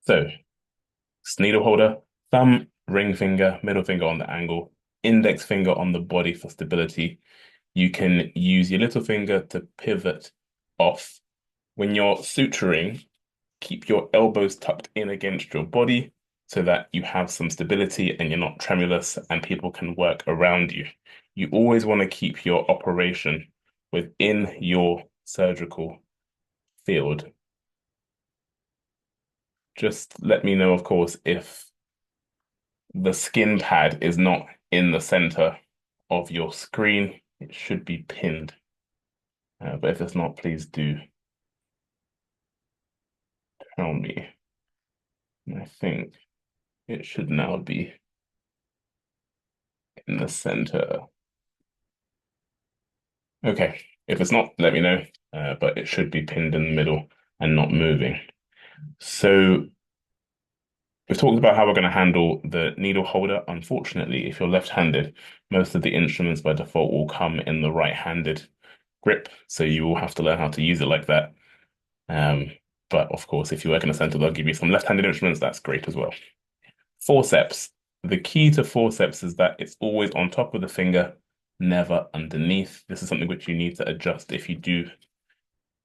So, it's needle holder, thumb, ring finger, middle finger on the angle, index finger on the body for stability. You can use your little finger to pivot off. When you're suturing, keep your elbows tucked in against your body so that you have some stability and you're not tremulous and people can work around you. You always want to keep your operation within your surgical field. Just let me know, of course, if the skin pad is not in the center of your screen. It should be pinned. But if it's not, please do tell me. I think it should now be in the center. Okay, if it's not, let me know. But it should be pinned in the middle and not moving. So we've talked about how we're going to handle the needle holder. Unfortunately, if you're left-handed, most of the instruments by default will come in the right-handed grip, so you will have to learn how to use it like that. Um, but of course, if you work in a center, they'll give you some left-handed instruments. That's great as well. Forceps. The key to forceps is that it's always on top of the finger, never underneath. This is something which you need to adjust if you do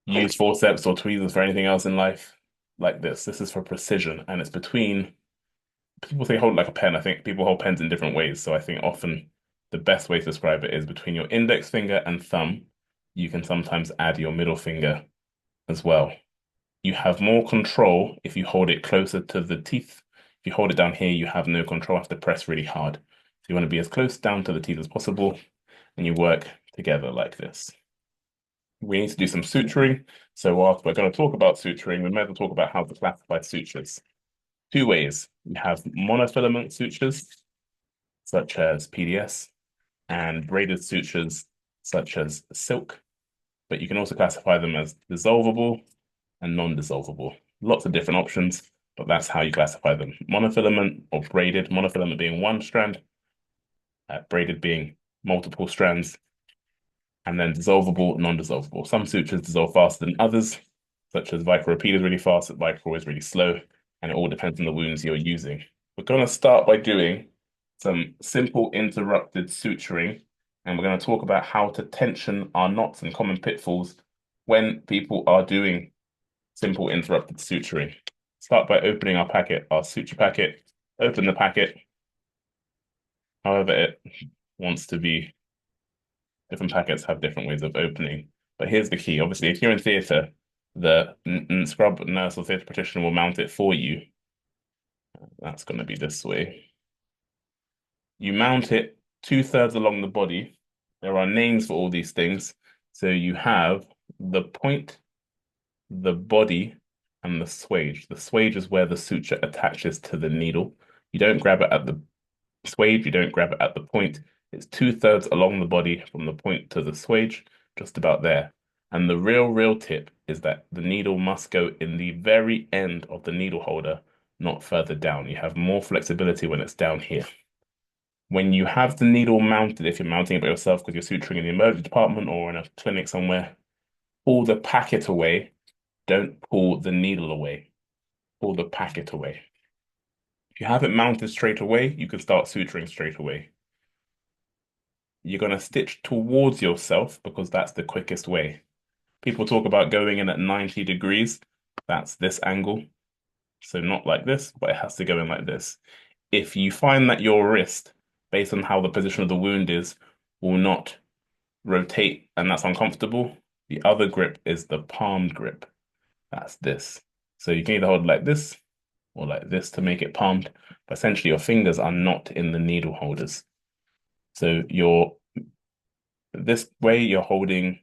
use forceps or tweezers for anything else in life like this. This is for precision, and it's between, people say hold it like a pen. I think people hold pens in different ways. So I think often the best way to describe it is between your index finger and thumb. You can sometimes add your middle finger as well. You have more control if you hold it closer to the teeth. If you hold it down here, you have no control, have to press really hard. So you want to be as close down to the teeth as possible, and you work together like this. We need to do some suturing. So whilst we're going to talk about suturing, we might as well talk about how to classify sutures. Two ways. We have monofilament sutures, such as PDS, and braided sutures, such as silk. But you can also classify them as dissolvable and non-dissolvable. Lots of different options, but that's how you classify them. Monofilament or braided, monofilament being one strand, braided being multiple strands, and then dissolvable, non-dissolvable. Some sutures dissolve faster than others, such as Vicro repeat is really fast, Vicro is really slow, and it all depends on the wounds you're using. We're going to start by doing some simple interrupted suturing, and we're going to talk about how to tension our knots and common pitfalls when people are doing simple interrupted suturing. Start by opening our packet, our suture packet, open the packet, however it wants to be. Different packets have different ways of opening. But here's the key. Obviously, if you're in theatre, the scrub nurse or theatre practitioner will mount it for you. That's going to be this way. You mount it 2/3 along the body. There are names for all these things. So you have the point, the body, and the swage. The swage is where the suture attaches to the needle. You don't grab it at the swage, you don't grab it at the point. It's 2/3 along the body from the point to the swage, just about there. And the real tip is that the needle must go in the very end of the needle holder, not further down. You have more flexibility when it's down here. When you have the needle mounted, if you're mounting it by yourself because you're suturing in the emergency department or in a clinic somewhere, pull the packet away. Don't pull the needle away. Pull the packet away. If you have it mounted straight away, you can start suturing straight away. You're going to stitch towards yourself because that's the quickest way. People talk about going in at 90 degrees. That's this angle. So not like this, but it has to go in like this. If you find that your wrist, based on how the position of the wound is, will not rotate and that's uncomfortable, the other grip is the palmed grip. That's this. So you can either hold like this or like this to make it palmed, but essentially your fingers are not in the needle holders. So this way you're holding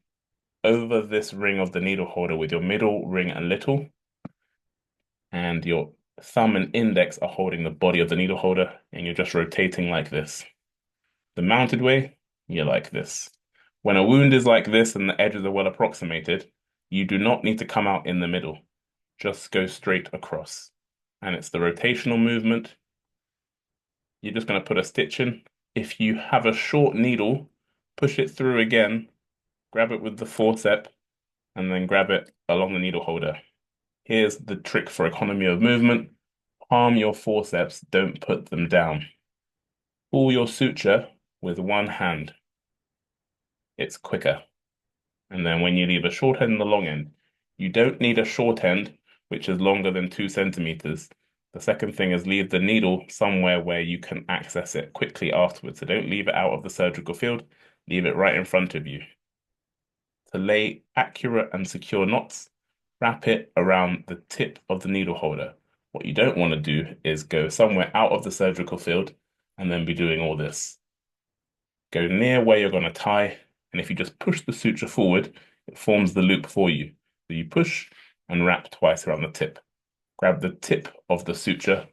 over this ring of the needle holder with your middle ring and little, and your thumb and index are holding the body of the needle holder, and you're just rotating like this. The mounted way, you're like this. When a wound is like this and the edges are well approximated, you do not need to come out in the middle. Just go straight across. And it's the rotational movement. You're just going to put a stitch in. If you have a short needle, push it through again, grab it with the forceps, and then grab it along the needle holder. Here's the trick for economy of movement. Palm your forceps, don't put them down. Pull your suture with one hand. It's quicker. And then when you leave a short end and a long end, you don't need a short end, which is longer than 2 centimeters. The second thing is leave the needle somewhere where you can access it quickly afterwards. So don't leave it out of the surgical field, leave it right in front of you. To lay accurate and secure knots, wrap it around the tip of the needle holder. What you don't want to do is go somewhere out of the surgical field and then be doing all this. Go near where you're going to tie, and if you just push the suture forward, it forms the loop for you. So you push and wrap twice around the tip. Grab the tip of the suture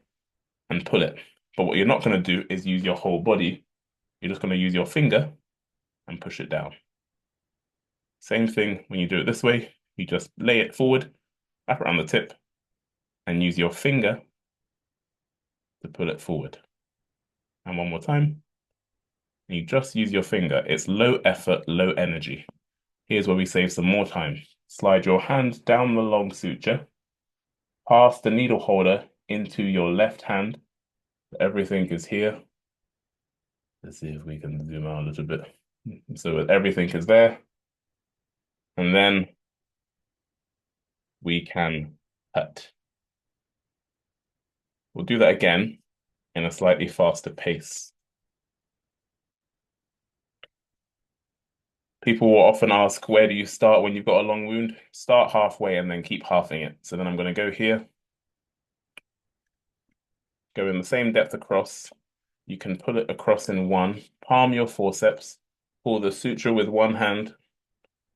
and pull it. But what you're not going to do is use your whole body. You're just going to use your finger and push it down. Same thing when you do it this way. You just lay it forward, wrap around the tip, and use your finger to pull it forward. And one more time. You just use your finger. It's low effort, low energy. Here's where we save some more time. Slide your hand down the long suture, pass the needle holder into your left hand. Everything is here. Let's see if we can zoom out a little bit. So everything is there. And then we can cut. We'll do that again in a slightly faster pace. People will often ask, where do you start when you've got a long wound? Start halfway and then keep halving it. So then I'm going to go here, go in the same depth across. You can pull it across in one, palm your forceps, pull the suture with one hand,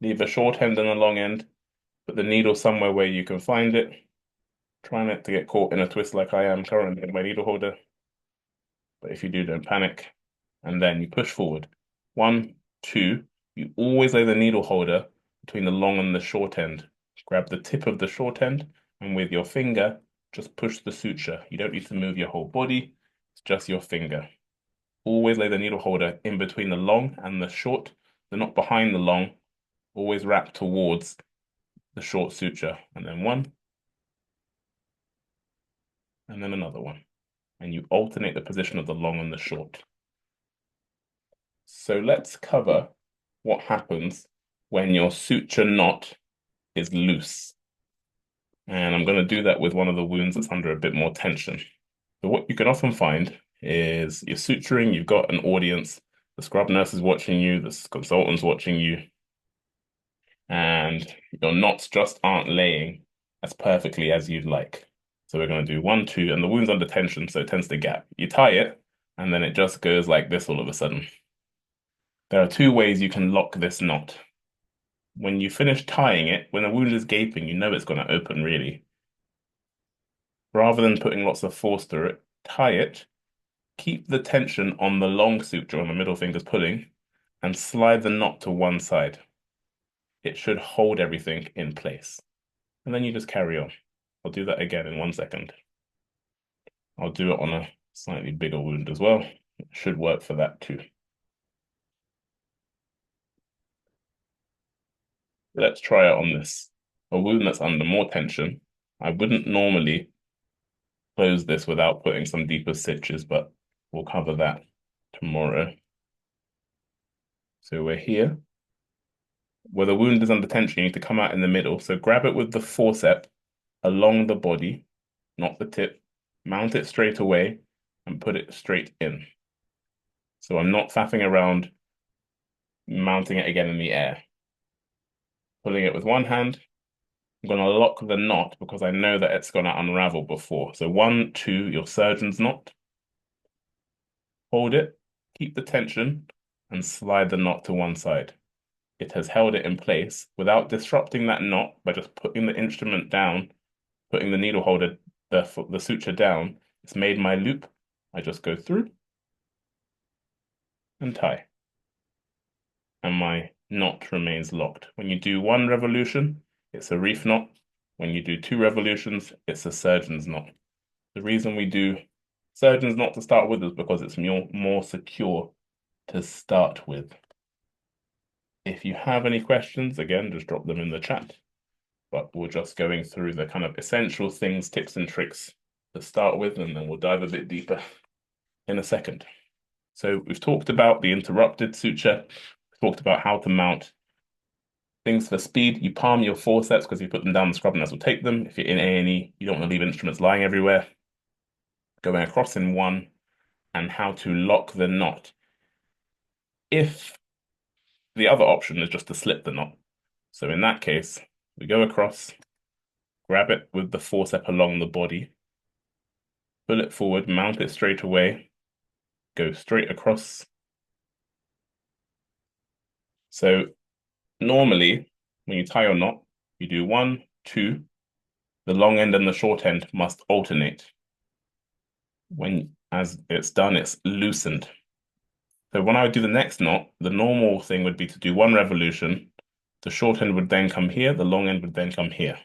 leave a short end and a long end, put the needle somewhere where you can find it. Try not to get caught in a twist like I am currently in my needle holder. But if you do, don't panic. And then you push forward. 1, 2. You always lay the needle holder between the long and the short end. Grab the tip of the short end, and with your finger, just push the suture. You don't need to move your whole body, it's just your finger. Always lay the needle holder in between the long and the short. They're not behind the long. Always wrap towards the short suture. And then one, and then another one. And you alternate the position of the long and the short. So let's cover what happens when your suture knot is loose. And I'm going to do that with one of the wounds that's under a bit more tension. So what you can often find is you're suturing, you've got an audience, the scrub nurse is watching you, the consultant's watching you, and your knots just aren't laying as perfectly as you'd like. So we're going to do 1, 2, and the wound's under tension, so it tends to gap. You tie it, and then it just goes like this all of a sudden. There are 2 ways you can lock this knot. When you finish tying it, when the wound is gaping, you know it's going to open really. Rather than putting lots of force through it, tie it, keep the tension on the long suture on the middle finger's pulling, and slide the knot to one side. It should hold everything in place. And then you just carry on. I'll do that again in 1 second. I'll do it on a slightly bigger wound as well. It should work for that too. Let's try it on this. A wound that's under more tension. I wouldn't normally close this without putting some deeper stitches, but we'll cover that tomorrow. So we're here. Where the wound is under tension, you need to come out in the middle. So grab it with the forceps along the body, not the tip. Mount it straight away and put it straight in. So I'm not faffing around mounting it again in the air. Pulling it with one hand. I'm going to lock the knot because I know that it's going to unravel before. So 1, 2, your surgeon's knot. Hold it, keep the tension, and slide the knot to one side. It has held it in place without disrupting that knot by just putting the instrument down, putting the needle holder, the suture down. It's made my loop. I just go through and tie. And my knot remains locked. When you do 1 revolution, it's a reef knot. When you do 2 revolutions, it's a surgeon's knot. The reason we do surgeon's knot to start with is because it's more secure to start with. If you have any questions, again, just drop them in the chat. But we're just going through the kind of essential things, tips and tricks to start with, and then we'll dive a bit deeper in a second. So we've talked about the interrupted suture. We've talked about how to mount things for speed. You palm your forceps because you put them down, the scrub nurse will take them. If you're in A&E, you don't want to leave instruments lying everywhere. Going across in one, and how to lock the knot. If the other option is just to slip the knot. So in that case, we go across, grab it with the forceps along the body, pull it forward, mount it straight away, go straight across. So normally, when you tie your knot, you do 1, 2, the long end and the short end must alternate. As it's done, it's loosened. So when I would do the next knot, the normal thing would be to do 1 revolution. The short end would then come here, the long end would then come here.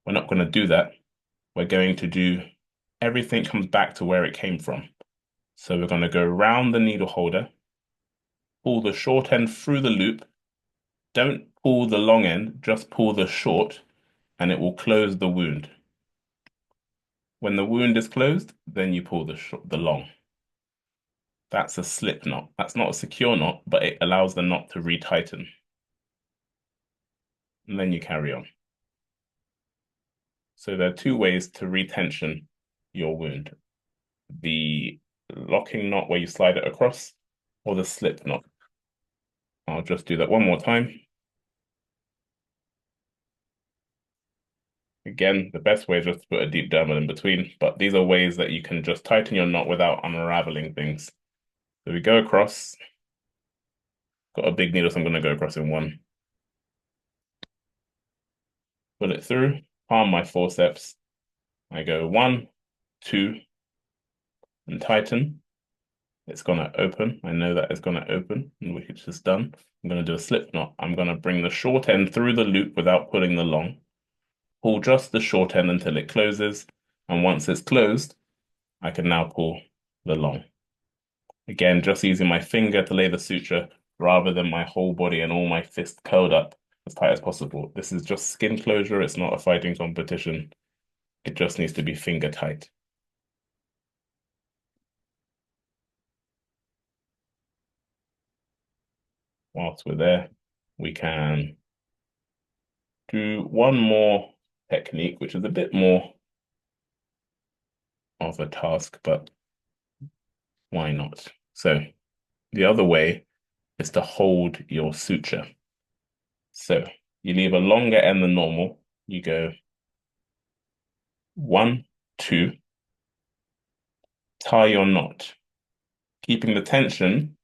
We're not going to do that. We're going to do everything comes back to where it came from. So we're going to go around the needle holder, pull the short end through the loop. Don't pull the long end, just pull the short, and it will close the wound. When the wound is closed, then you pull the long. That's a slip knot. That's not a secure knot, but it allows the knot to retighten. And then you carry on. So there are 2 ways to retension your wound. The locking knot where you slide it across, or the slip knot. I'll just do that one more time. Again, the best way is just to put a deep dermal in between, but these are ways that you can just tighten your knot without unraveling things. So we go across, got a big needle, so I'm going to go across in 1. Pull it through, palm my forceps. I go 1, 2, and tighten. It's going to open. I know that it's going to open, which is done. I'm going to do a slip knot. I'm going to bring the short end through the loop without pulling the long. Pull just the short end until it closes. And once it's closed, I can now pull the long. Again, just using my finger to lay the suture rather than my whole body and all my fist curled up as tight as possible. This is just skin closure. It's not a fighting competition. It just needs to be finger tight. Whilst we're there, we can do one more technique, which is a bit more of a task, but why not? So the other way is to hold your suture. So you leave a longer end than normal. You go 1, 2, tie your knot. Keeping the tension,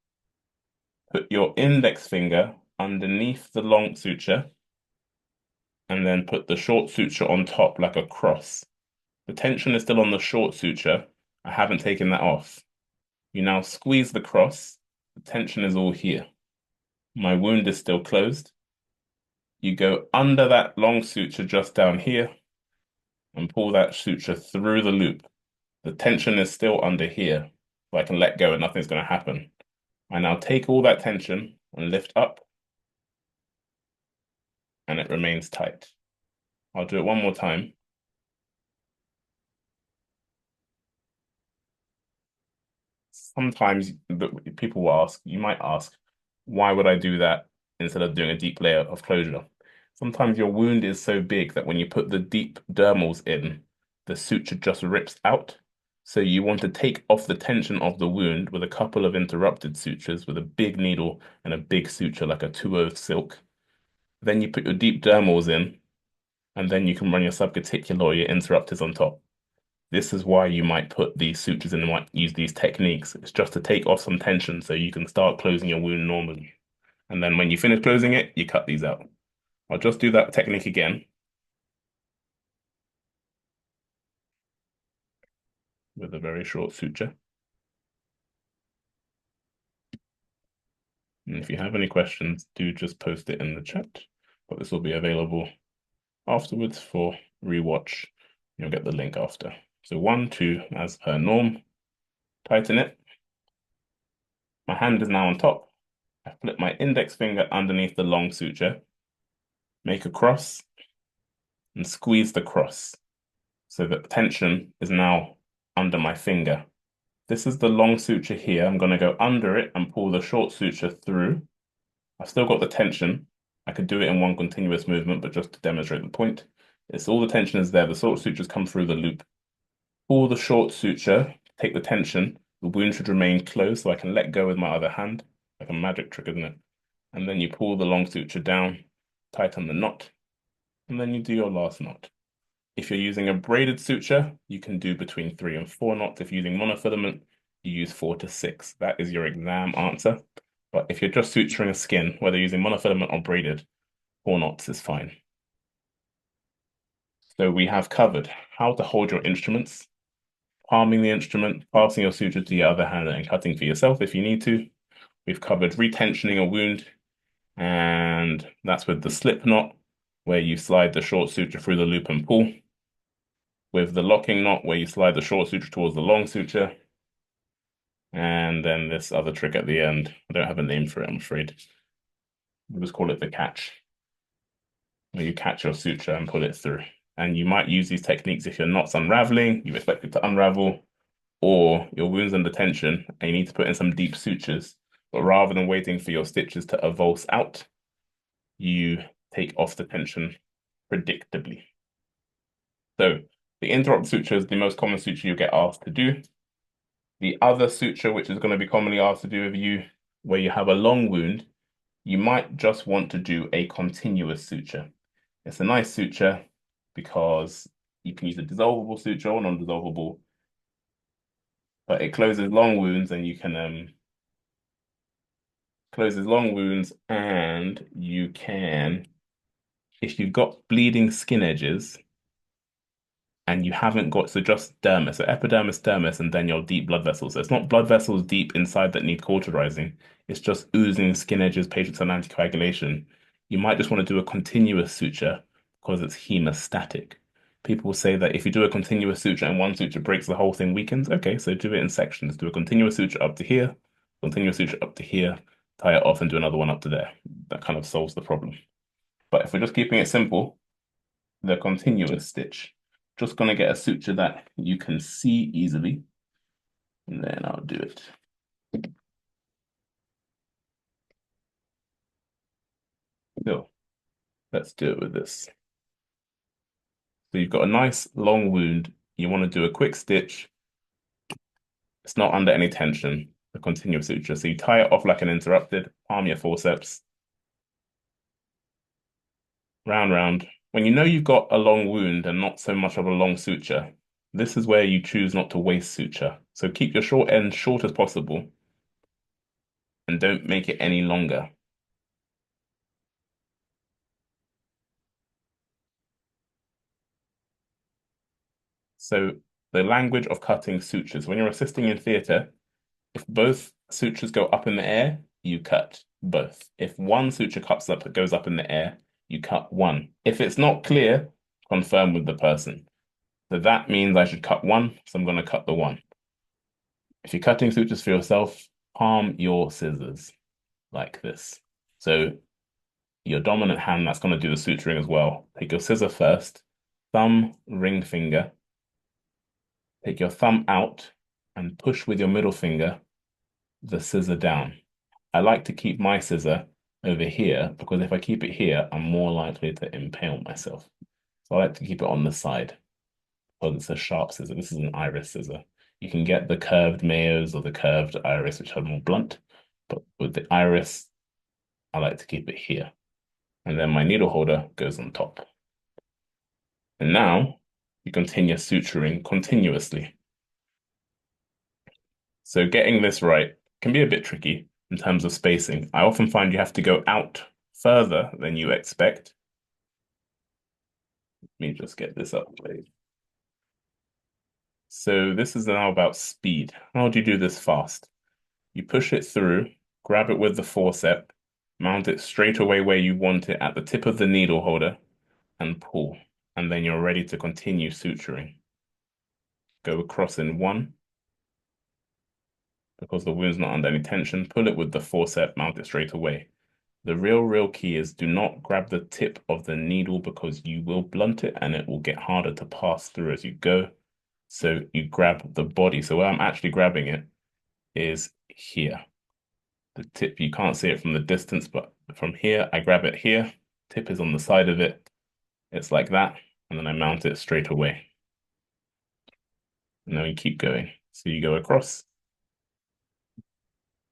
put your index finger underneath the long suture and then put the short suture on top like a cross. The tension is still on the short suture. I haven't taken that off. You now squeeze the cross. The tension is all here. My wound is still closed. You go under that long suture just down here and pull that suture through the loop. The tension is still under here, so I can let go and nothing's going to happen. I now take all that tension and lift up, and it remains tight. I'll do it one more time. Sometimes people will ask, you might ask, why would I do that instead of doing a deep layer of closure? Sometimes your wound is so big that when you put the deep dermals in, the suture just rips out. So you want to take off the tension of the wound with a couple of interrupted sutures with a big needle and a big suture like a 2/0 silk. Then you put your deep dermals in, and then you can run your subcuticular or your interrupters on top. This is why you might put these sutures in and might use these techniques. It's just to take off some tension so you can start closing your wound normally. And then when you finish closing it, you cut these out. I'll just do that technique again with a very short suture. And if you have any questions, do just post it in the chat. But this will be available afterwards for rewatch. You'll get the link after. So 1, 2, as per norm, tighten it. My hand is now on top. I flip my index finger underneath the long suture, make a cross, and squeeze the cross. so that the tension is now under my finger. This is the long suture here. I'm going to go under it and pull the short suture through. I've still got the tension. I could do it in one continuous movement, but just to demonstrate the point, it's all the tension is there. The short sutures come through the loop. Pull the short suture, take the tension. The wound should remain closed so I can let go with my other hand, like a magic trick, isn't it? And then you pull the long suture down, tighten the knot, and then you do your last knot. If you're using a braided suture, you can do between 3 and 4 knots. If you're using monofilament, you use 4 to 6. That is your exam answer. But if you're just suturing a skin, whether using monofilament or braided, 4 knots is fine. So we have covered how to hold your instruments, palming the instrument, passing your suture to your other hand, and cutting for yourself if you need to. We've covered retensioning a wound, and that's with the slip knot, where you slide the short suture through the loop and pull. With the locking knot, where you slide the short suture towards the long suture. And then this other trick at the end. I don't have a name for it, I'm afraid. We'll just call it the catch, where you catch your suture and pull it through. And you might use these techniques if your knot's unraveling, you expect it to unravel, or your wound's under tension and you need to put in some deep sutures. But rather than waiting for your stitches to avulse out, you take off the tension predictably. So the interrupt suture is the most common suture you get asked to do. The other suture, which is going to be commonly asked to do with you, where you have a long wound, you might just want to do a continuous suture. It's a nice suture because you can use a dissolvable suture or non-dissolvable, but it closes long wounds and you can closes long wounds and you can, if you've got bleeding skin edges and you haven't got, so just dermis, so epidermis, dermis, and then your deep blood vessels. So it's not blood vessels deep inside that need cauterizing. It's just oozing skin edges, patients on anticoagulation. You might just want to do a continuous suture because it's hemostatic. People say that if you do a continuous suture and one suture breaks, the whole thing weakens. Okay, so do it in sections. Do a continuous suture up to here, continuous suture up to here, tie it off and do another one up to there. That kind of solves the problem. But if we're just keeping it simple, the continuous stitch, just going to get a suture that you can see easily, and then I'll do it. So let's do it with this. So you've got a nice long wound. You want to do a quick stitch. It's not under any tension, the continuous suture. So you tie it off like an interrupted, palm your forceps, round, round. When you know you've got a long wound and not so much of a long suture, this is where you choose not to waste suture. So keep your short end short as possible and don't make it any longer. So the language of cutting sutures, when you're assisting in theatre, if both sutures go up in the air, you cut both. If one suture goes up in the air, you cut one. If it's not clear, confirm with the person. So that means I should cut one, so I'm going to cut the one. If you're cutting sutures for yourself, palm your scissors like this. So your dominant hand, that's going to do the suturing as well. Take your scissor first, thumb, ring finger. Take your thumb out and push with your middle finger the scissor down. I like to keep my scissor over here because if I keep it here, I'm more likely to impale myself. So I like to keep it on the side because it's a sharp scissor. This is an iris scissor. You can get the curved Mayos or the curved iris, which are more blunt, but with the iris, I like to keep it here. And then my needle holder goes on top. And now you continue suturing continuously. So getting this right can be a bit tricky in terms of spacing. I often find you have to go out further than you expect. Let me just get this up, please. So this is now about speed. How do you do this fast? You push it through, grab it with the forceps, mount it straight away where you want it at the tip of the needle holder, and pull. And then you're ready to continue suturing. Go across in one, because the wound's not under any tension. Pull it with the forceps, mount it straight away. The real key is do not grab the tip of the needle because you will blunt it and it will get harder to pass through as you go. So you grab the body. So where I'm actually grabbing it is here. The tip, you can't see it from the distance, but from here, I grab it here. Tip is on the side of it. It's like that. And then I mount it straight away. And then we keep going. So you go across.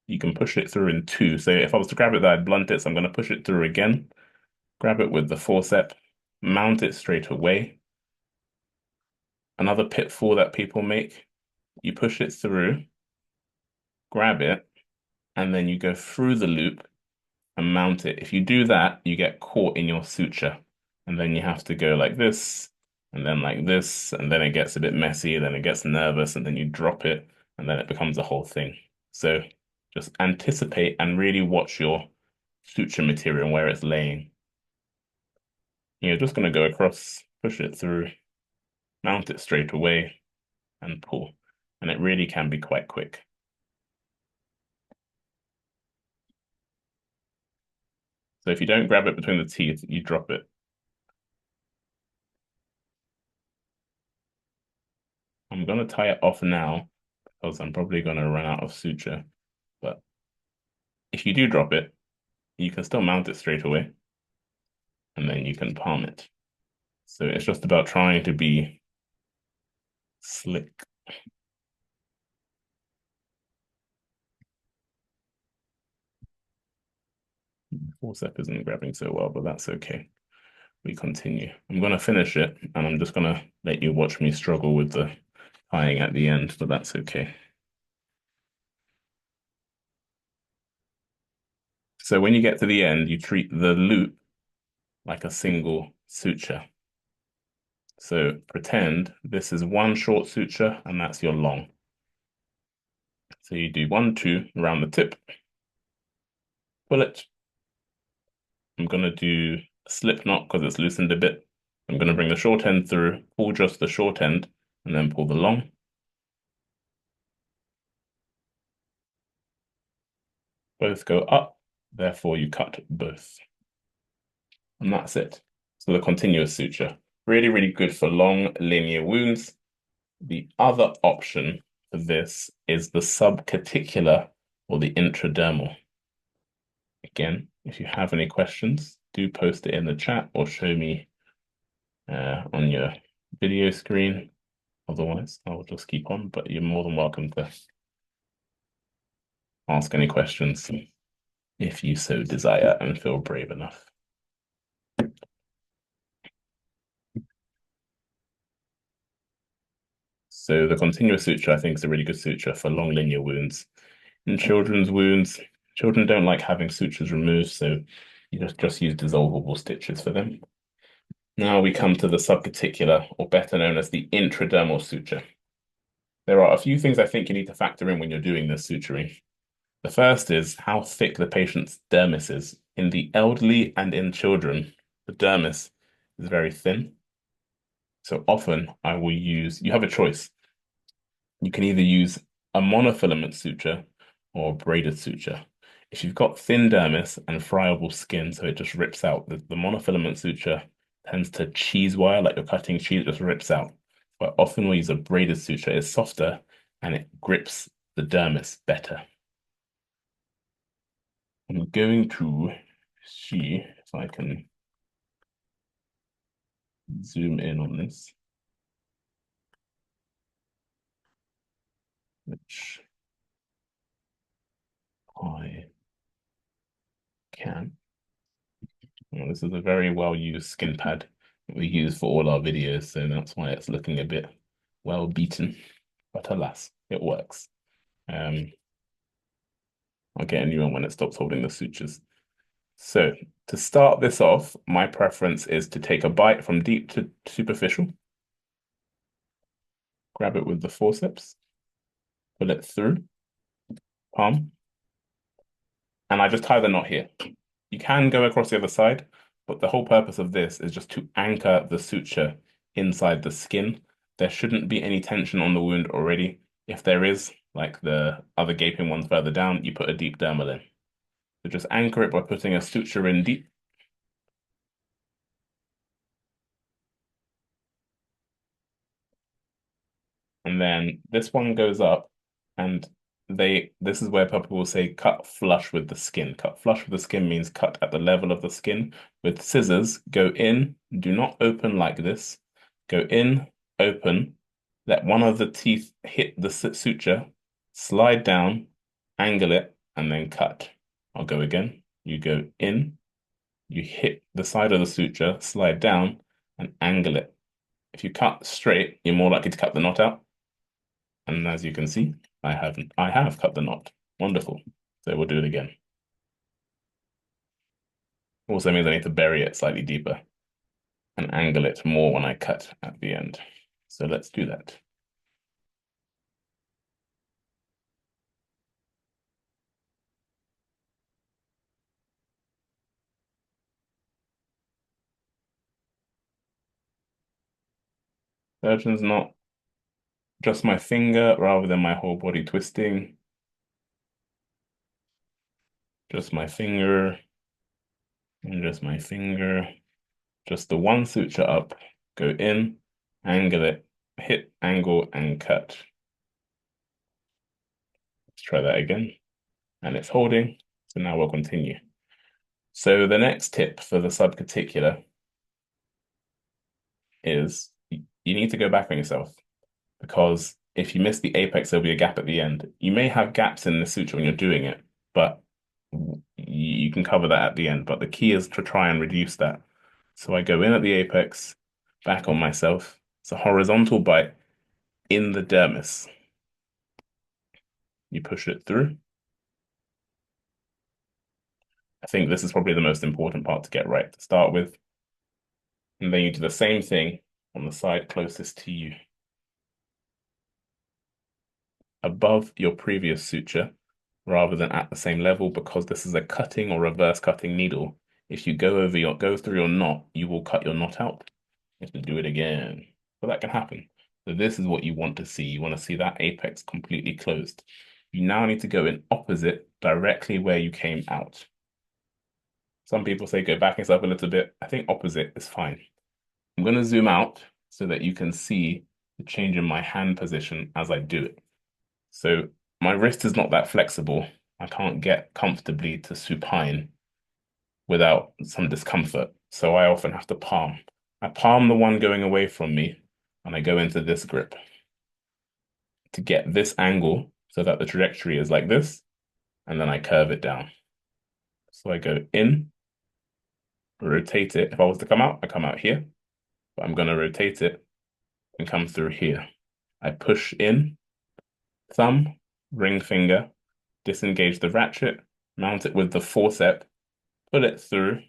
You can push it through in two. So if I was to grab it there, I'd blunt it. So I'm going to push it through again. Grab it with the forceps. Mount it straight away. Another pitfall that people make, you push it through, grab it, and then you go through the loop and mount it. If you do that, you get caught in your suture. And then you have to go like this, and then like this, and then it gets a bit messy, and then it gets nervous, and then you drop it, and then it becomes a whole thing. So just anticipate and really watch your suture material and where it's laying. You're just going to go across, push it through, mount it straight away, and pull. And it really can be quite quick. So if you don't grab it between the teeth, you drop it. I'm going to tie it off now because I'm probably going to run out of suture. But if you do drop it, you can still mount it straight away and then you can palm it. So it's just about trying to be slick. Forcep isn't grabbing so well, but that's okay. We continue. I'm going to finish it and I'm just going to let you watch me struggle with the tying at the end, but that's okay. So when you get to the end, you treat the loop like a single suture. So pretend this is one short suture and that's your long. So you do 1, 2 around the tip, pull it. I'm going to do a slip knot because it's loosened a bit. I'm going to bring the short end through, pull just the short end, and then pull the long. Both go up, therefore you cut both. And that's it. So the continuous suture. Really good for long linear wounds. The other option for this is the subcuticular or the intradermal. Again, if you have any questions, do post it in the chat or show me on your video screen. Otherwise, I'll just keep on, but you're more than welcome to ask any questions if you so desire and feel brave enough. So the continuous suture, I think, is a really good suture for long linear wounds. In children's wounds, children don't like having sutures removed, so you just use dissolvable stitches for them. Now we come to the subcuticular, or better known as the intradermal suture. There are a few things I think you need to factor in when you're doing this suturing. The first is how thick the patient's dermis is. In the elderly and in children, the dermis is very thin. So often I will use, you have a choice. You can either use a monofilament suture or a braided suture. If you've got thin dermis and friable skin, so it just rips out, the monofilament suture tends to cheese wire, like you're cutting cheese, it just rips out. But often we use a braided suture, it's softer and it grips the dermis better. I'm going to see if I can zoom in on this, which I can. Well, this is a very well-used skin pad that we use for all our videos, so that's why it's looking a bit well beaten. But alas, it works. I'll get a new one when it stops holding the sutures. So to start this off, my preference is to take a bite from deep to superficial. Grab it with the forceps, pull it through, palm, and I just tie the knot here. You can go across the other side, but the whole purpose of this is just to anchor the suture inside the skin. There shouldn't be any tension on the wound already. If there is, like the other gaping ones further down, you put a deep dermal in. So just anchor it by putting a suture in deep. And then this one goes up, and this is where people will say cut flush with the skin. Cut flush with the skin means cut at the level of the skin. With scissors, go in, do not open like this. Go in, open, let one of the teeth hit the suture, slide down, angle it, and then cut. I'll go again. You go in, you hit the side of the suture, slide down, and angle it. If you cut straight, you're more likely to cut the knot out. And as you can see, I have cut the knot. Wonderful. So we'll do it again. Also means I need to bury it slightly deeper and angle it more when I cut at the end. So let's do that. Surgeon's knot, just my finger rather than my whole body twisting. Just my finger and just my finger. Just the one suture up, go in, angle it, hit, angle, and cut. Let's try that again. And it's holding. So now we'll continue. So the next tip for the subcuticular is you need to go back on yourself, because if you miss the apex, there'll be a gap at the end. You may have gaps in the suture when you're doing it, but you can cover that at the end. But the key is to try and reduce that. So I go in at the apex, back on myself. It's a horizontal bite in the dermis. You push it through. I think this is probably the most important part to get right to start with. And then you do the same thing on the side closest to you, above your previous suture rather than at the same level, because this is a cutting or reverse cutting needle. If you go through your knot, you will cut your knot out. You have to do it again. But that can happen. So this is what you want to see. You want to see that apex completely closed. You now need to go in opposite directly where you came out. Some people say go back yourself a little bit. I think opposite is fine. I'm going to zoom out so that you can see the change in my hand position as I do it. So my wrist is not that flexible. I can't get comfortably to supine without some discomfort. So I often have to palm. I palm the one going away from me, and I go into this grip to get this angle so that the trajectory is like this, and then I curve it down. So I go in, rotate it. If I was to come out, I come out here, but I'm going to rotate it and come through here. I push in, thumb, ring finger, disengage the ratchet, mount it with the forceps, pull it through,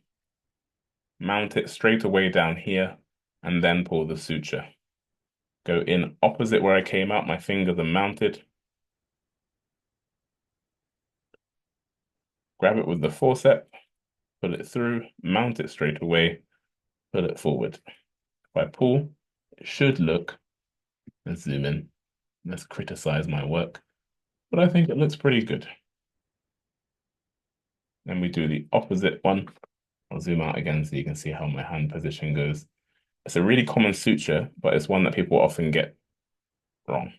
mount it straight away down here, and then pull the suture. Go in opposite where I came out, my fingers are mounted. Grab it with the forceps, pull it through, mount it straight away, pull it forward. If I pull, it should look, let's zoom in, let's criticize my work, but I think it looks pretty good. Then we do the opposite one. I'll zoom out again so you can see how my hand position goes. It's a really common suture, but it's one that people often get wrong.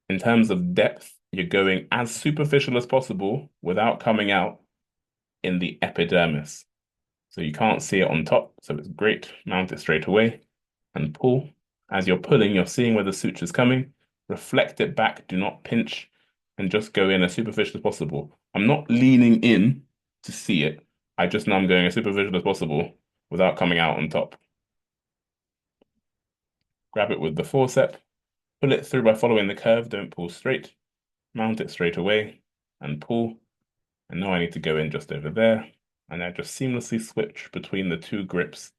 In terms of depth, you're going as superficial as possible without coming out in the epidermis. So you can't see it on top, so it's great. Mount it straight away and pull. As you're pulling, you're seeing where the suture's coming. Reflect it back, do not pinch, and just go in as superficial as possible. I'm not leaning in to see it. I just know I'm going as superficial as possible without coming out on top. Grab it with the forceps, pull it through by following the curve, don't pull straight. Mount it straight away and pull. And now I need to go in just over there. And I just seamlessly switch between the two grips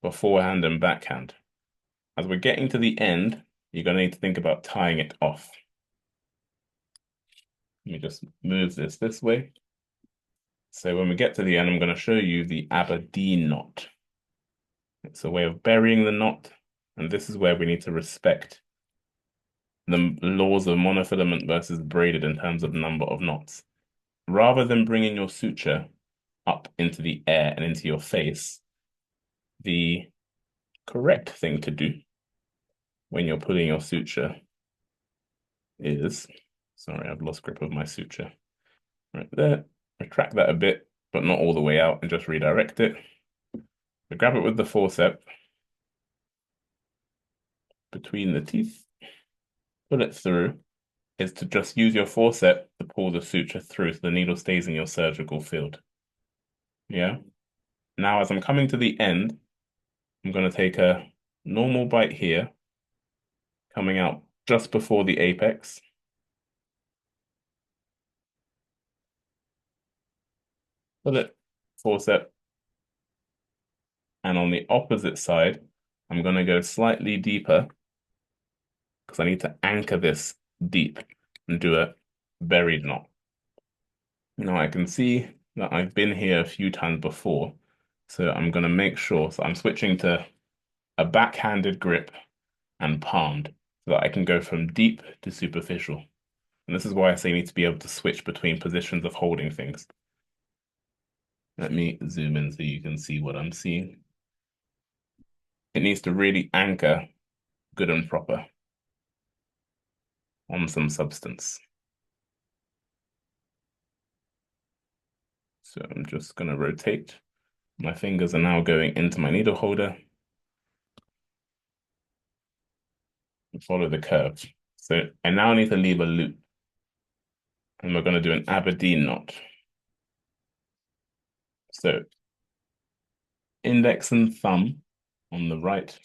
for forehand and backhand. As we're getting to the end, you're going to need to think about tying it off. Let me just move this way. So when we get to the end, I'm going to show you the Aberdeen knot. It's a way of burying the knot, and this is where we need to respect the laws of monofilament versus braided in terms of number of knots. rather than bringing your suture up into the air and into your face, the correct thing to do when you're putting your suture is, sorry, I've lost grip of my suture. Right there, retract that a bit, but not all the way out, and just redirect it. So grab it with the forceps between the teeth, pull it through, is to just use your forceps to pull the suture through so the needle stays in your surgical field. Yeah? Now, as I'm coming to the end, I'm going to take a normal bite here, coming out just before the apex. Pull it, forceps, and on the opposite side, I'm going to go slightly deeper because I need to anchor this deep and do a buried knot. Now I can see that I've been here a few times before, so I'm going to make sure, so I'm switching to a backhanded grip and palmed so that I can go from deep to superficial. And this is why I say you need to be able to switch between positions of holding things. Let me zoom in so you can see what I'm seeing. It needs to really anchor good and proper on some substance. So I'm just going to rotate. My fingers are now going into my needle holder. Follow the curve. So I now need to leave a loop. And we're going to do an Aberdeen knot. So index and thumb on the right,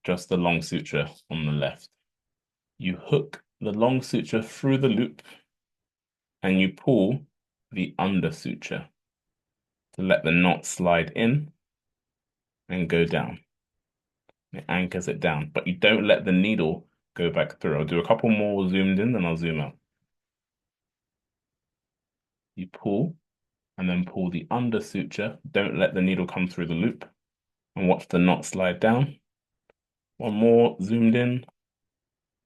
just the long suture on the left. You hook the long suture through the loop and you pull the under suture to let the knot slide in and go down. It anchors it down, but you don't let the needle go back through. I'll do a couple more zoomed in, then I'll zoom out. You pull and then pull the under suture. Don't let the needle come through the loop and watch the knot slide down. One more zoomed in,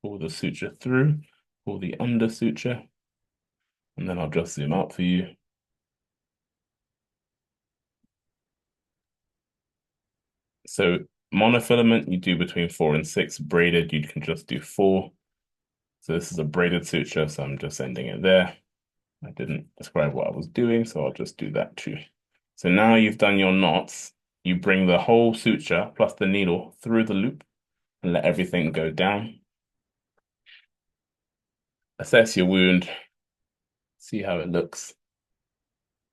pull the suture through, pull the under suture, and then I'll just zoom out for you. So monofilament, you do between 4 and 6. Braided, you can just do 4. So this is a braided suture, so I'm just ending it there. I didn't describe what I was doing, so I'll just do that too. So now you've done your knots, you bring the whole suture plus the needle through the loop and let everything go down. Assess your wound, see how it looks.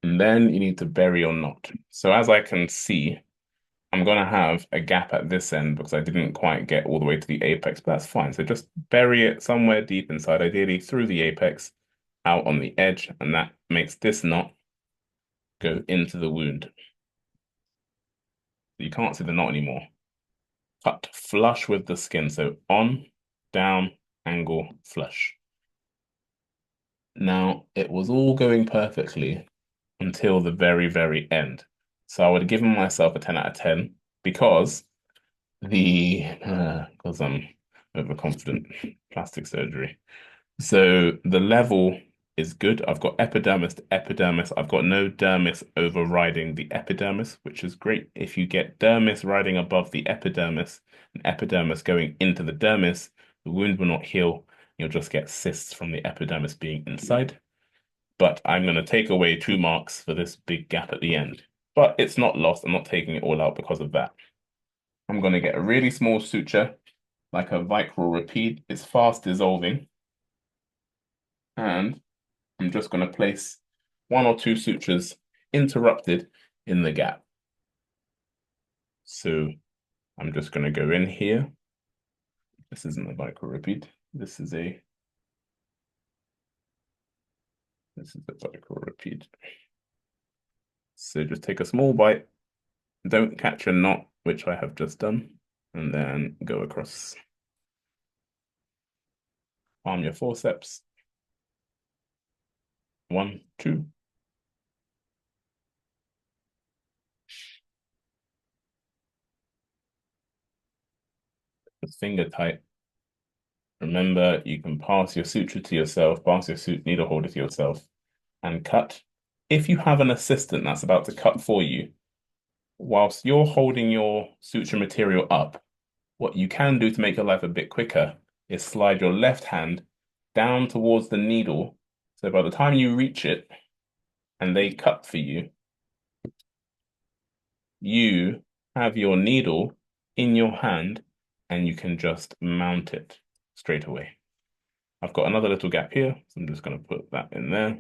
And then you need to bury your knot. So as I can see, I'm going to have a gap at this end because I didn't quite get all the way to the apex, but that's fine. So just bury it somewhere deep inside, ideally through the apex, out on the edge, and that makes this knot go into the wound. You can't see the knot anymore. Cut flush with the skin. So on, down, angle, flush. Now, it was all going perfectly until the very, very end. So I would have given myself a 10 out of 10 because because I'm overconfident, plastic surgery. So the level is good. I've got epidermis to epidermis. I've got no dermis overriding the epidermis, which is great. If you get dermis riding above the epidermis and epidermis going into the dermis, the wound will not heal. You'll just get cysts from the epidermis being inside. But I'm going to take away 2 marks for this big gap at the end. But it's not lost. I'm not taking it all out because of that. I'm going to get a really small suture, like a vicryl repeat. It's fast dissolving. And I'm just going to place 1 or 2 sutures interrupted in the gap. So I'm just going to go in here. This isn't a vicryl repeat. This is a vicryl repeat. So just take a small bite. Don't catch a knot, which I have just done, and then go across. Palm your forceps. 1, 2. Just finger tight Remember, you can pass your suture to yourself, pass your needle holder to yourself, and cut. If you have an assistant that's about to cut for you, whilst you're holding your suture material up, what you can do to make your life a bit quicker is slide your left hand down towards the needle. So by the time you reach it and they cut for you, you have your needle in your hand and you can just mount it straight away. I've got another little gap here, so I'm just going to put that in there.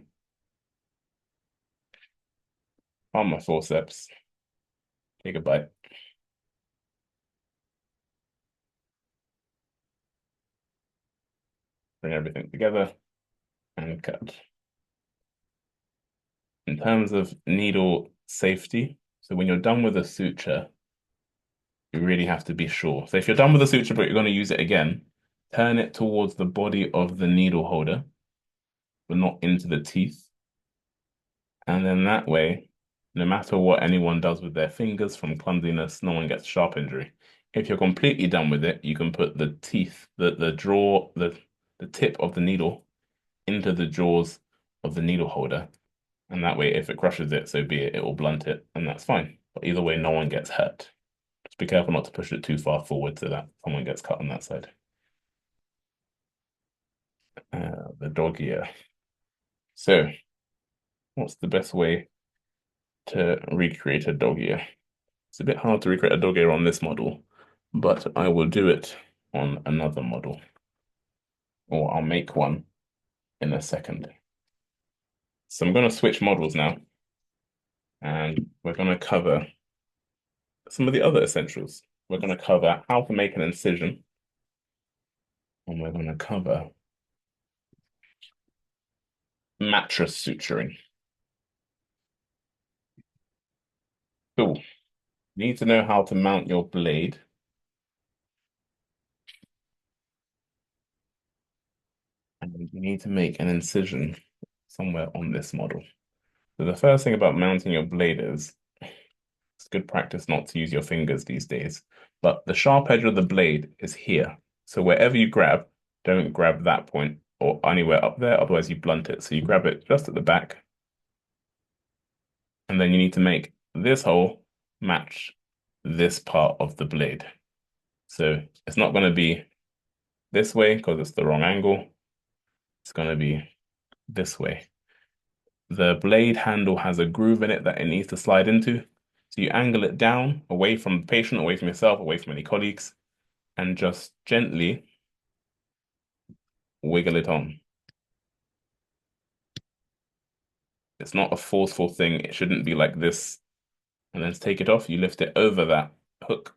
On my forceps, take a bite. Bring everything together and cut. In terms of needle safety, so when you're done with a suture, you really have to be sure. So if you're done with the suture, but you're going to use it again, turn it towards the body of the needle holder, but not into the teeth. And then that way, no matter what anyone does with their fingers from clumsiness, no one gets sharp injury. If you're completely done with it, you can put the teeth, the tip of the needle into the jaws of the needle holder. And that way, if it crushes it, so be it, it will blunt it, and that's fine. But either way, no one gets hurt. Just be careful not to push it too far forward so that someone gets cut on that side. The dog ear. So, what's the best way to recreate a dog ear? It's a bit hard to recreate a dog ear on this model, but I will do it on another model, or I'll make one in a second. So I'm going to switch models now, and we're going to cover some of the other essentials. We're going to cover how to make an incision, and we're going to cover mattress suturing. Cool. You need to know how to mount your blade. And you need to make an incision somewhere on this model. So the first thing about mounting your blade is it's good practice not to use your fingers these days, but the sharp edge of the blade is here. So wherever you grab, don't grab that point or anywhere up there, otherwise you blunt it. So you grab it just at the back, and then you need to make this hole match this part of the blade. So it's not going to be this way because it's the wrong angle. It's going to be this way. The blade handle has a groove in it that it needs to slide into. So you angle it down, away from the patient, away from yourself, away from any colleagues, and just gently wiggle it on. It's not a forceful thing. It shouldn't be like this. And then to take it off, you lift it over that hook.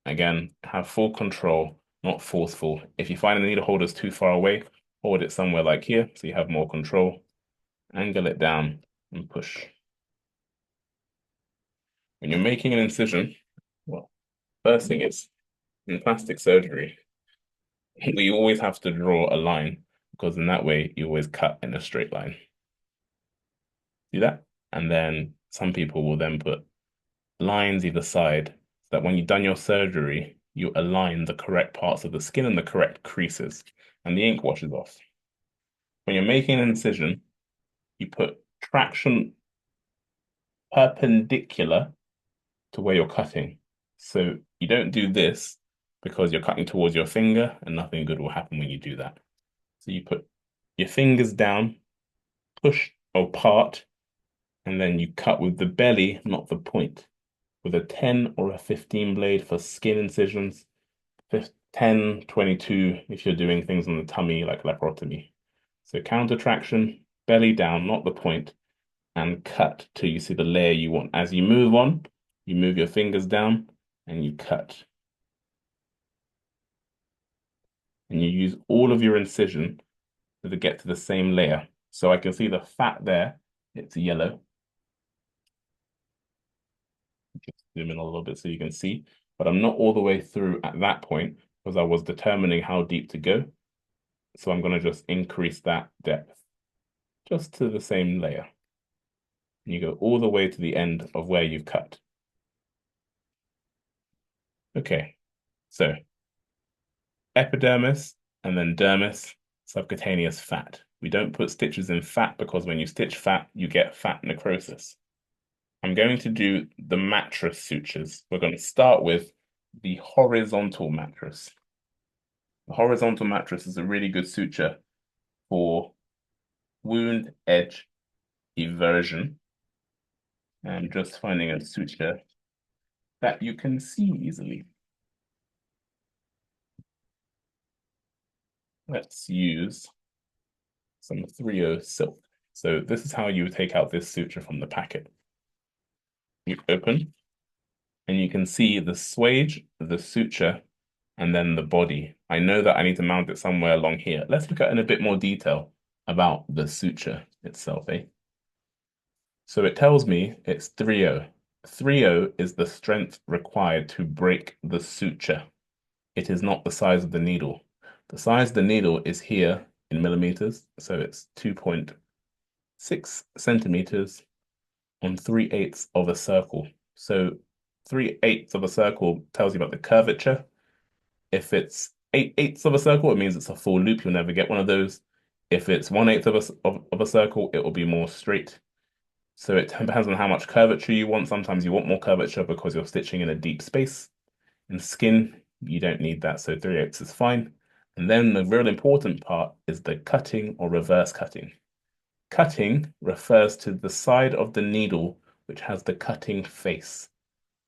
Again, have full control, not forceful. If you find the needle holder's too far away, hold it somewhere like here so you have more control. Angle it down and push. When you're making an incision, well, first thing is, in plastic surgery, we always have to draw a line because in that way you always cut in a straight line. See that? And then some people will then put lines either side so that when you've done your surgery, you align the correct parts of the skin and the correct creases, and the ink washes off. When you're making an incision, you put traction perpendicular to where you're cutting. So you don't do this because you're cutting towards your finger and nothing good will happen when you do that. So you put your fingers down, push apart, and then you cut with the belly, not the point. With a 10 or a 15 blade for skin incisions, 10, 22 if you're doing things on the tummy like laparotomy. So counter traction, belly down, not the point, and cut till you see the layer you want. As you move on, you move your fingers down and you cut. And you use all of your incision to get to the same layer. So I can see the fat there, it's yellow. Just zoom in a little bit so you can see, but I'm not all the way through at that point because I was determining how deep to go. So I'm going to just increase that depth just to the same layer. And you go all the way to the end of where you've cut. Okay, so epidermis, and then dermis, subcutaneous fat. We don't put stitches in fat because when you stitch fat, you get fat necrosis. I'm going to do the mattress sutures. We're going to start with the horizontal mattress. The horizontal mattress is a really good suture for wound edge eversion. And just finding a suture that you can see easily. Let's use some 3O silk. So this is how you would take out this suture from the packet. You open, and you can see the swage, the suture, and then the body. I know that I need to mount it somewhere along here. Let's look at in a bit more detail about the suture itself, eh? So it tells me it's 3O. 3O is the strength required to break the suture. It is not the size of the needle. The size of the needle is here in millimeters, so it's 2.6 centimeters on 3/8 of a circle. So 3/8 of a circle tells you about the curvature. If it's 8/8 of a circle, it means it's a full loop. You'll never get one of those. If it's 1/8 of a circle, it will be more straight. So it depends on how much curvature you want. Sometimes you want more curvature because you're stitching in a deep space. In skin, you don't need that, so 3/8 is fine. And then the real important part is the cutting or reverse cutting. Cutting refers to the side of the needle which has the cutting face.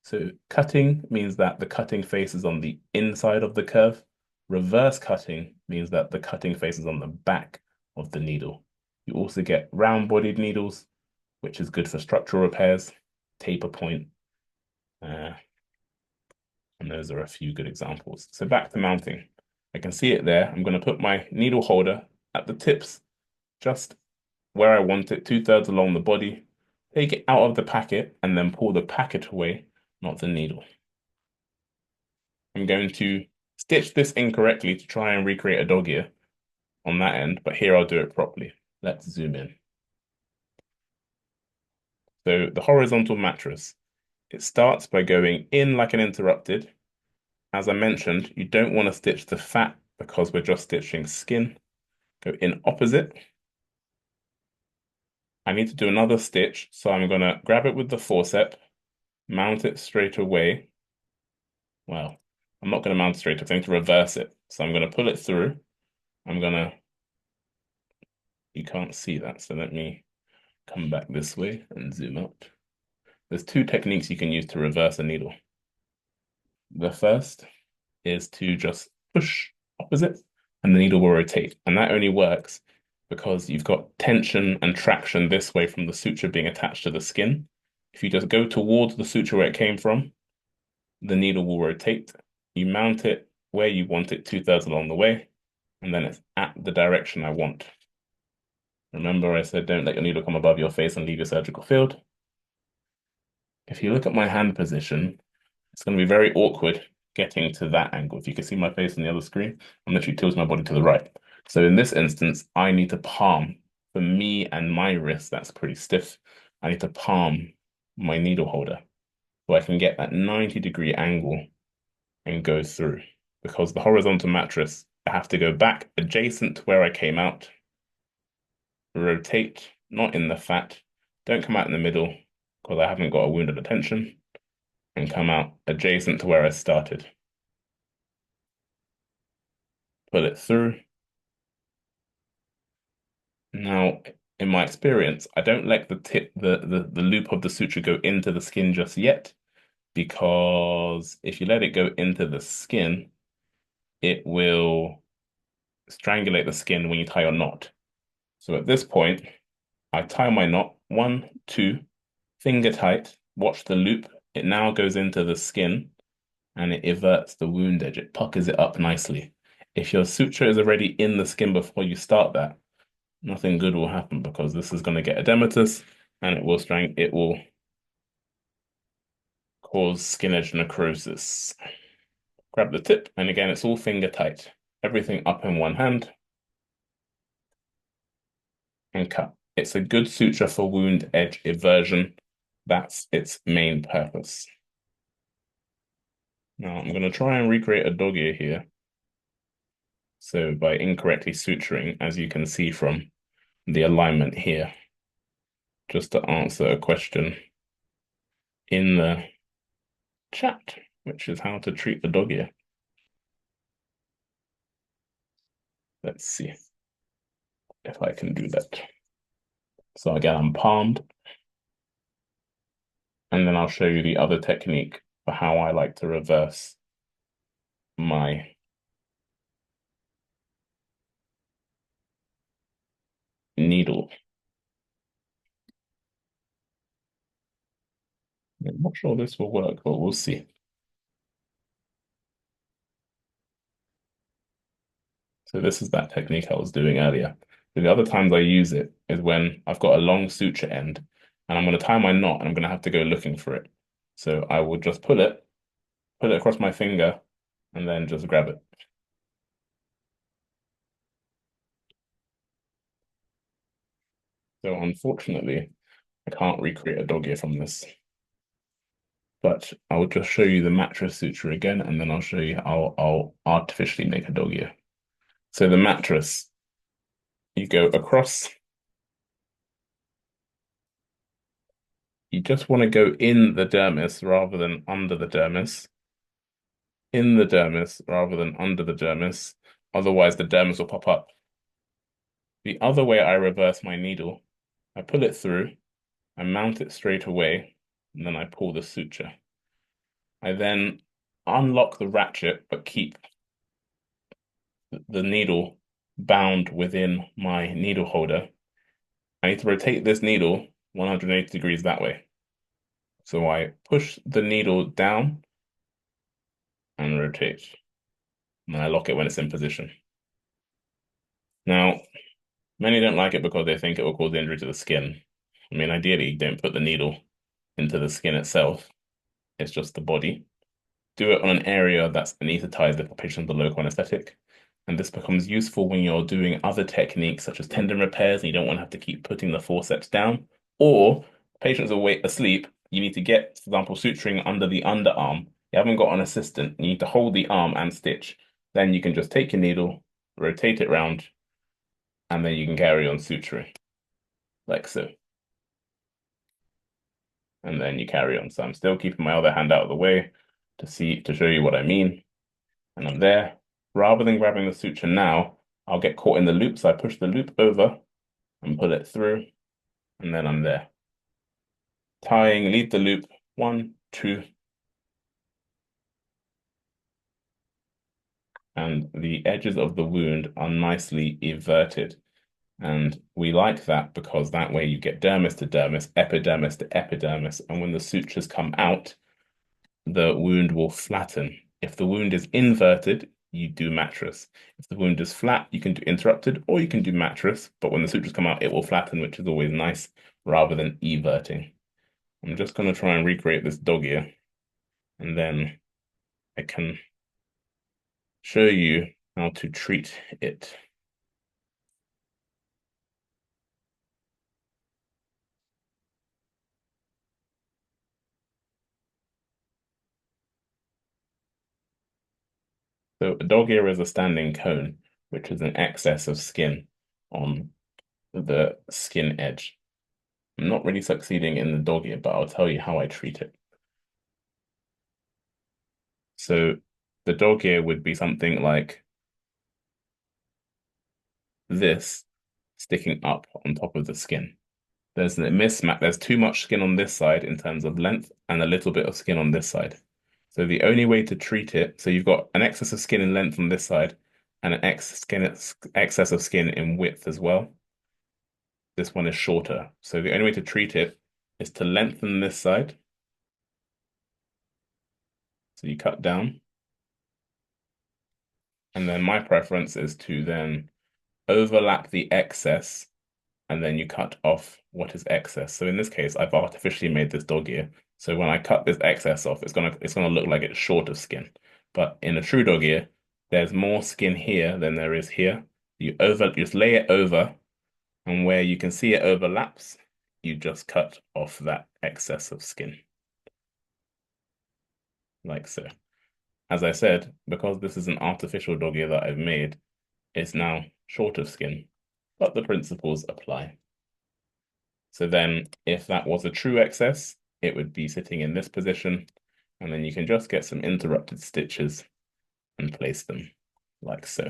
So cutting means that the cutting face is on the inside of the curve. Reverse cutting means that the cutting face is on the back of the needle. You also get round-bodied needles, which is good for structural repairs, taper point, and those are a few good examples. So back to mounting. I can see it there. I'm going to put my needle holder at the tips, just where I want it, 2/3 along the body. Take it out of the packet and then pull the packet away, not the needle. I'm going to stitch this incorrectly to try and recreate a dog ear on that end, but here I'll do it properly. Let's zoom in. So the horizontal mattress, it starts by going in like an interrupted. As I mentioned, you don't want to stitch the fat because we're just stitching skin. Go in opposite. I need to do another stitch, so I'm going to grab it with the forceps, mount it straight away. Well, I'm not going to mount it straight, I'm going to reverse it. So I'm going to pull it through. You can't see that, so let me come back this way and zoom out. There's two techniques you can use to reverse a needle. The first is to just push opposite and the needle will rotate. And that only works because you've got tension and traction this way from the suture being attached to the skin. If you just go towards the suture where it came from, the needle will rotate. You mount it where you want it, 2/3 along the way, and then it's at the direction I want. Remember I said don't let your needle come above your face and leave your surgical field. If you look at my hand position, it's going to be very awkward getting to that angle. If you can see my face on the other screen, I'm literally tilting my body to the right. So in this instance, I need to palm. For me and my wrist, that's pretty stiff. I need to palm my needle holder so I can get that 90-degree angle and go through. Because the horizontal mattress, I have to go back adjacent to where I came out, rotate, not in the fat, don't come out in the middle because I haven't got a wound at attention, and come out adjacent to where I started. Pull it through. Now, in my experience, I don't let the loop of the suture go into the skin just yet, because if you let it go into the skin, it will strangulate the skin when you tie your knot. So at this point, I tie my knot, 1, 2, finger tight, watch the loop. It now goes into the skin and it everts the wound edge. It puckers it up nicely. If your suture is already in the skin before you start that, nothing good will happen because this is going to get edematous and it will cause skin edge necrosis. Grab the tip, and again, it's all finger tight. Everything up in one hand and cut. It's a good suture for wound edge eversion. That's its main purpose. Now I'm going to try and recreate a dog ear here. So by incorrectly suturing, as you can see from the alignment here, just to answer a question in the chat, which is how to treat the dog ear. Let's see if I can do that. So again, I'm palmed, and then I'll show you the other technique for how I like to reverse my needle. I'm not sure this will work, but we'll see. So this is that technique I was doing earlier. The other times I use it is when I've got a long suture end and I'm going to tie my knot and I'm going to have to go looking for it. So I will just pull it across my finger, and then just grab it. So unfortunately, I can't recreate a dog ear from this, but I'll just show you the mattress suture again, and then I'll show you how I'll artificially make a dog ear. So the mattress, you go across. You just want to go in the dermis rather than under the dermis. In the dermis rather than under the dermis. Otherwise, the dermis will pop up. The other way I reverse my needle, I pull it through, I mount it straight away, and then I pull the suture. I then unlock the ratchet, but keep the needle bound within my needle holder. I need to rotate this needle 180 degrees that way. So I push the needle down and rotate. And I lock it when it's in position. Now, many don't like it because they think it will cause injury to the skin. I mean, ideally, don't put the needle into the skin itself. It's just the body. Do it on an area that's anesthetized if the patient's under local anesthetic. And this becomes useful when you're doing other techniques such as tendon repairs and you don't want to have to keep putting the forceps down. Or patients are asleep, you need to get, for example, suturing under the underarm. You haven't got an assistant, you need to hold the arm and stitch. Then you can just take your needle, rotate it round, and then you can carry on suturing, like so. And then you carry on. So I'm still keeping my other hand out of the way to show you what I mean. And I'm there. Rather than grabbing the suture now, I'll get caught in the loop. So I push the loop over and pull it through, and then I'm there. Tying, leave the loop, 1, 2, and the edges of the wound are nicely everted. And we like that because that way you get dermis to dermis, epidermis to epidermis, and when the sutures come out, the wound will flatten. If the wound is inverted, you do mattress. If the wound is flat, you can do interrupted or you can do mattress, but when the sutures come out, it will flatten, which is always nice rather than everting. I'm just going to try and recreate this dog ear, and then I can show you how to treat it. So a dog ear is a standing cone, which is an excess of skin on the skin edge. I'm not really succeeding in the dog ear, but I'll tell you how I treat it. So the dog ear would be something like this sticking up on top of the skin. There's a mismatch. There's too much skin on this side in terms of length and a little bit of skin on this side. So the only way to treat it, so you've got an excess of skin in length on this side and an excess of skin in width as well. This one is shorter. So the only way to treat it is to lengthen this side. So you cut down. And then my preference is to then overlap the excess and then you cut off what is excess. So in this case, I've artificially made this dog ear. So when I cut this excess off, it's gonna look like it's short of skin. But in a true dog ear, there's more skin here than there is here. You just lay it over, and where you can see it overlaps, you just cut off that excess of skin. Like so. As I said, because this is an artificial dog ear that I've made, is now short of skin, but the principles apply. So then if that was a true excess, it would be sitting in this position, and then you can just get some interrupted stitches and place them like so.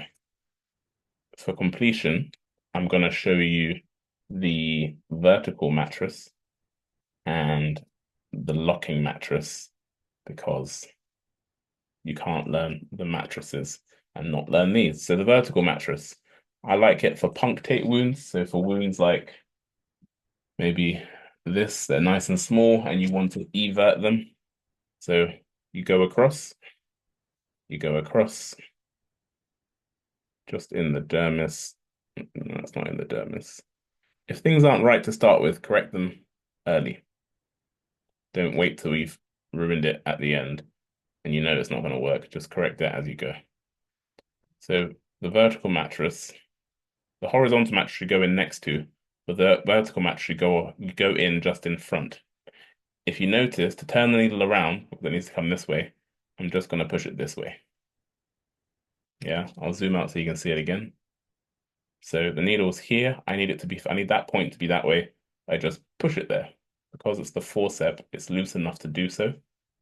For completion, I'm going to show you the vertical mattress and the locking mattress because you can't learn the mattresses and not learn these. So the vertical mattress, I like it for punctate wounds. So for wounds like maybe this, they're nice and small and you want to evert them. So you go across, just in the dermis. No, that's not in the dermis. If things aren't right to start with, correct them early. Don't wait till you've ruined it at the end and you know it's not going to work. Just correct it as you go. So the vertical mattress, the horizontal mattress should go in next to, but the vertical mattress should go in just in front. If you notice, to turn the needle around, because it needs to come this way, I'm just going to push it this way. Yeah, I'll zoom out so you can see it again. So the needle's here. I need that point to be that way. I just push it there. Because it's the forceps, it's loose enough to do so.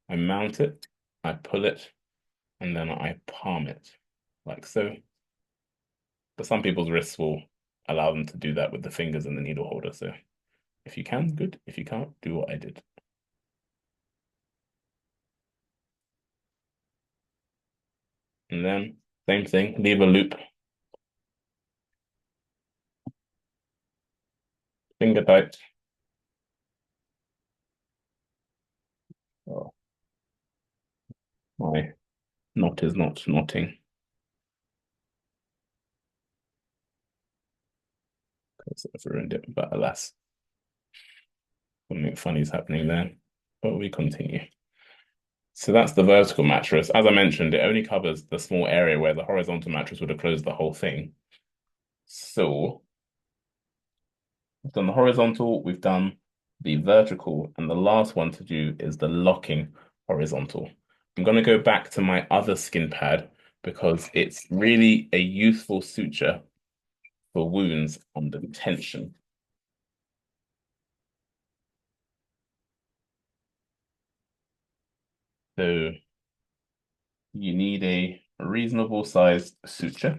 I mount it, I pull it, and then I palm it, like so. But some people's wrists will allow them to do that with the fingers and the needle holder. So if you can, good. If you can't, do what I did. And then same thing, leave a loop, finger tight. Oh, my knot is not knotting because I've ruined it, but alas, something funny is happening there. But we continue. So that's the vertical mattress. As I mentioned, it only covers the small area where the horizontal mattress would have closed the whole thing. So we've done the horizontal, we've done the vertical, and the last one to do is the locking horizontal. I'm going to go back to my other skin pad because it's really a useful suture for wounds under tension. So you need a reasonable sized suture.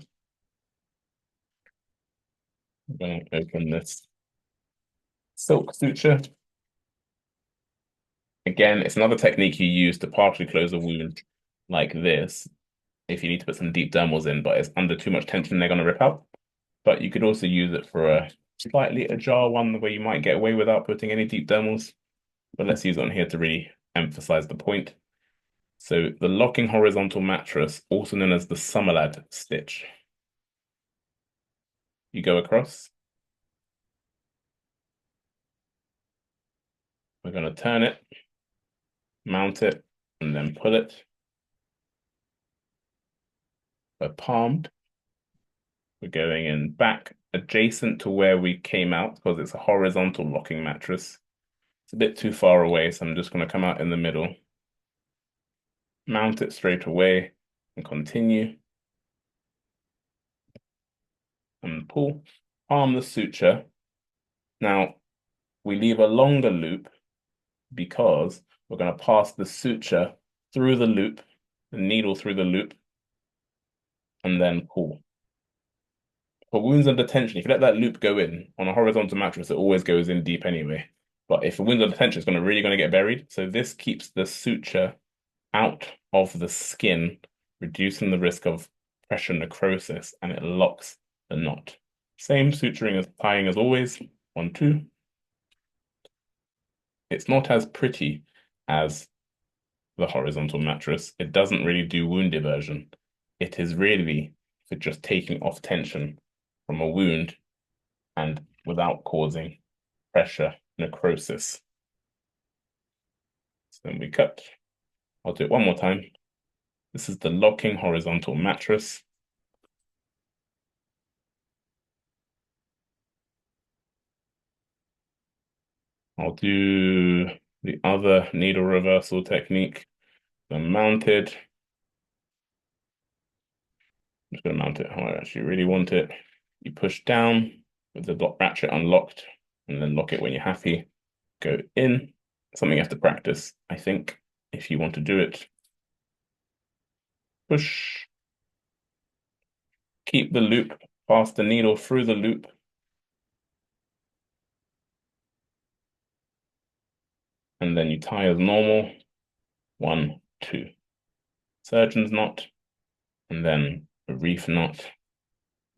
I'm going to open this silk suture. Again, it's another technique you use to partially close a wound like this if you need to put some deep dermals in, but it's under too much tension, they're going to rip out. But you could also use it for a slightly ajar one where you might get away without putting any deep dermals. But let's use it on here to really emphasize the point. So the locking horizontal mattress, also known as the Summerlad stitch. You go across. We're going to turn it, mount it, and then pull it. We're palmed. We're going in back adjacent to where we came out because it's a horizontal locking mattress. It's a bit too far away, so I'm just going to come out in the middle, mount it straight away, and continue. And pull, palm the suture. Now, we leave a longer loop because we're going to pass the suture through the loop, the needle through the loop, and then pull. For wounds under tension, if you let that loop go in on a horizontal mattress, it always goes in deep anyway. But if a wound under tension, it's really going to get buried. So this keeps the suture out of the skin, reducing the risk of pressure necrosis, and it locks the knot. Same suturing as tying as always. 1, 2. It's not as pretty as the horizontal mattress. It doesn't really do wound diversion. It is really for just taking off tension from a wound and without causing pressure necrosis. So then we cut. I'll do it one more time. This is the locking horizontal mattress. I'll do the other needle reversal technique. So mounted. just going to mount it how I actually really want it. You push down with the lock ratchet unlocked, and then lock it when you're happy. Go in. Something you have to practice, I think, if you want to do it. Push. Keep the loop, pass the needle through the loop. And then you tie as normal. 1, 2. Surgeon's knot, and then a reef knot,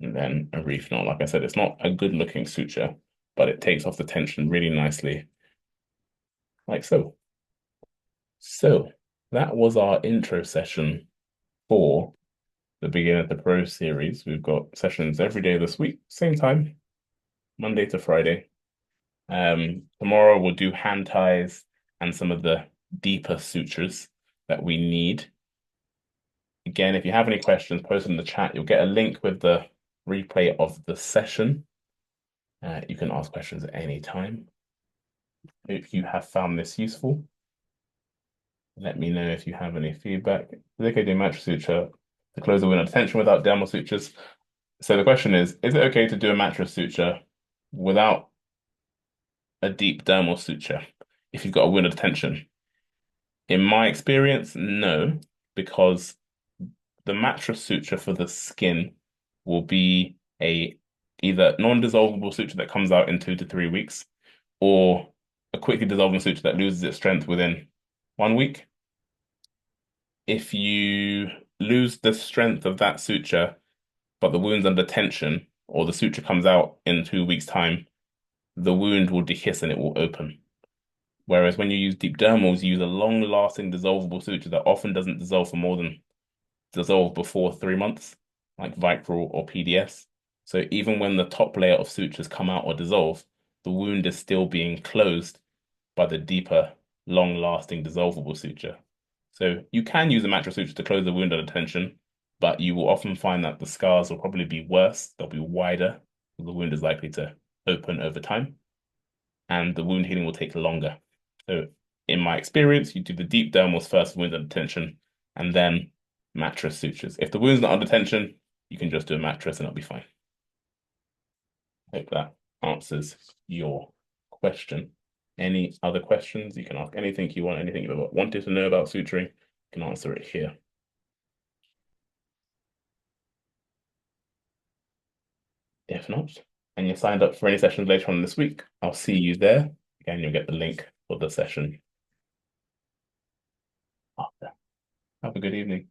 and then a reef knot. Like I said, it's not a good looking suture, but it takes off the tension really nicely, like so. So that was our intro session for the Beginner to Pro series. We've got sessions every day this week, same time, Monday to Friday. Tomorrow we'll do hand ties and some of the deeper sutures that we need. Again, if you have any questions, post them in the chat. You'll get a link with the replay of the session. You can ask questions at any time. If you have found this useful, let me know if you have any feedback. Is it okay to do mattress suture to close the wound under tension without dermal sutures? So the question is it okay to do a mattress suture without a deep dermal suture if you've got a wound under tension? In my experience, no, because the mattress suture for the skin will be a either non-dissolvable suture that comes out in 2 to 3 weeks, or a quickly dissolving suture that loses its strength within 1 week. If you lose the strength of that suture, but the wound's under tension, or the suture comes out in 2 weeks' time, the wound will dehiss and it will open. Whereas when you use deep dermals, you use a long-lasting dissolvable suture that often doesn't dissolve before 3 months, like Vicryl or PDS. So even when the top layer of sutures come out or dissolve, the wound is still being closed by the deeper, long-lasting dissolvable suture. So you can use a mattress suture to close the wound under tension, but you will often find that the scars will probably be worse. They'll be wider. The wound is likely to open over time, and the wound healing will take longer. So in my experience, you do the deep dermals first, wound under tension, and then mattress sutures. If the wound's not under tension, you can just do a mattress and it'll be fine. Hope that answers your question. Any other questions? You can ask anything you want, anything you ever wanted to know about suturing, you can answer it here. If not, and you're signed up for any sessions later on this week, I'll see you there. Again, you'll get the link for the session after. Have a good evening.